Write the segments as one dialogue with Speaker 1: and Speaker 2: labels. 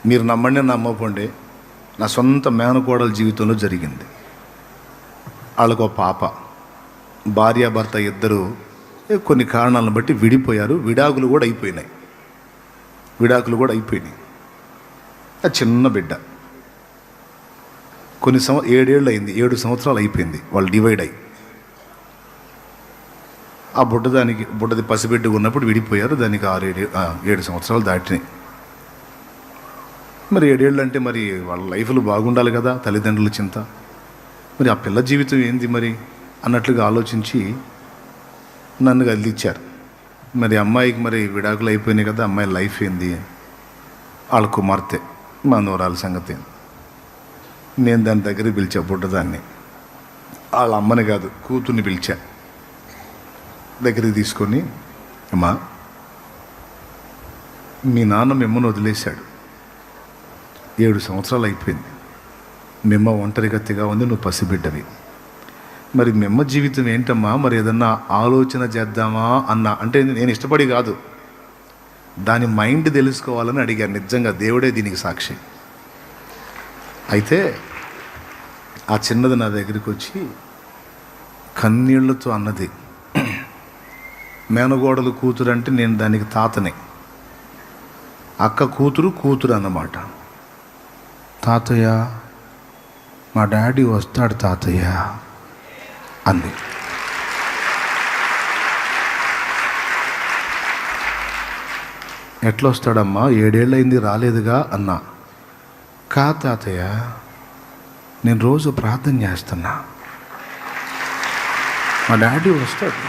Speaker 1: మీరు నమ్మండి నమ్మకండి, నా సొంత మేనకోడల జీవితంలో జరిగింది. వాళ్ళకు ఒక పాప, భార్యాభర్త ఇద్దరు కొన్ని కారణాలను బట్టి విడిపోయారు. విడాకులు కూడా అయిపోయినాయి. ఆ చిన్న బిడ్డ కొన్ని 7 సంవత్సరాలు అయిపోయింది వాళ్ళు డివైడ్ అయ్యి. ఆ బుడ్డది పసిబిడ్డ ఉన్నప్పుడు విడిపోయారు. దానికి 7 సంవత్సరాలు దాటినాయి. మరి 7 ఏళ్ళు అంటే మరి వాళ్ళ లైఫ్లు బాగుండాలి కదా, తల్లిదండ్రుల చింత. మరి ఆ పిల్ల జీవితం ఏంది మరి అన్నట్లుగా ఆలోచించి నన్ను కదిలిచ్చారు. మరి అమ్మాయికి మరి విడాకులు అయిపోయినాయి కదా, అమ్మాయి లైఫ్ ఏంది, వాళ్ళ కుమార్తె మనోరాల సంగతి. నేను దాని దగ్గరికి పిలిచా, బుడ్డదాన్ని, వాళ్ళ అమ్మని కాదు కూతుర్ని పిలిచా. దగ్గరికి తీసుకొని, అమ్మా మీ నాన్న మిమ్మల్ని వదిలేశాడు, 7 సంవత్సరాలు అయిపోయింది, మిమ్మ ఒంటరిగతిగా ఉంది, నువ్వు పసిబిడ్డవి. మరి మిమ్మ జీవితం ఏంటమ్మా, మరి ఏదన్నా ఆలోచన చేద్దామా అన్నా. అంటే నేను ఇష్టపడి కాదు, దాని మైండ్ తెలుసుకోవాలని అడిగాను. నిజంగా దేవుడే దీనికి సాక్షి. అయితే ఆ చిన్నది నా దగ్గరికి వచ్చి కన్నీళ్లతో అన్నది, మేనగోడలు కూతురు అంటే నేను దానికి తాతనే, అక్క కూతురు అన్నమాట. తాతయ్య మా డాడీ వస్తాడు తాతయ్య అంది. ఎట్లా వస్తాడమ్మా, 7 ఏళ్ళయింది రాలేదుగా అన్నా. కా తాతయ్య నేను రోజు ప్రార్థన చేస్తున్నా, మా డాడీ వస్తాడు.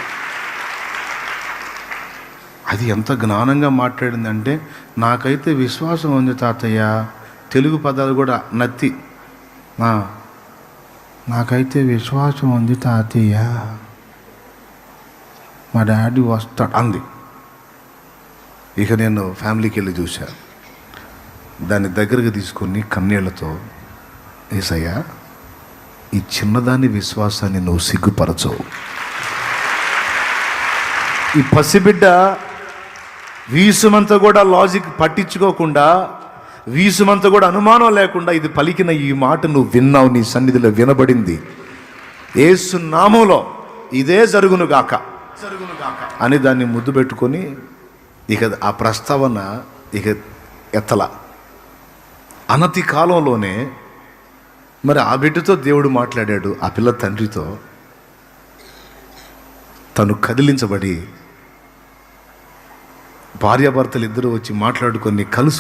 Speaker 1: అది ఎంత జ్ఞానంగా మాట్లాడిందంటే, నాకైతే విశ్వాసం ఉంది తాతయ్య, తెలుగు పదాలు కూడా నత్తి, నాకైతే విశ్వాసం ఉంది తాతయ్య, మా డాడీ వస్తాడు అంది. ఇక నేను ఫ్యామిలీకి వెళ్ళి చూశాను. దాన్ని దగ్గరకు తీసుకొని కన్నీళ్లతో, యేసయ్యా ఈ చిన్నదాని విశ్వాసాన్ని నువ్వు సిగ్గుపరచవు. ఈ పసిబిడ్డ వీసుమంతా కూడా లాజిక్ పట్టించుకోకుండా, వీసుమంతా కూడా అనుమానం లేకుండా ఇది పలికిన ఈ మాట నువ్వు విన్నావు, నీ సన్నిధిలో వినబడింది. యేసు నామములో ఇదే జరుగునుగాక అని దాన్ని ముద్దు పెట్టుకొని ఇక ఆ ప్రస్తావన ఇక ఎత్తల. అనతి కాలంలోనే మరి ఆ బిడ్డతో దేవుడు మాట్లాడాడు. ఆ పిల్ల తండ్రితో తను కదిలించబడి భార్యాభర్తలు ఇద్దరు వచ్చి మాట్లాడుకొని కలుసు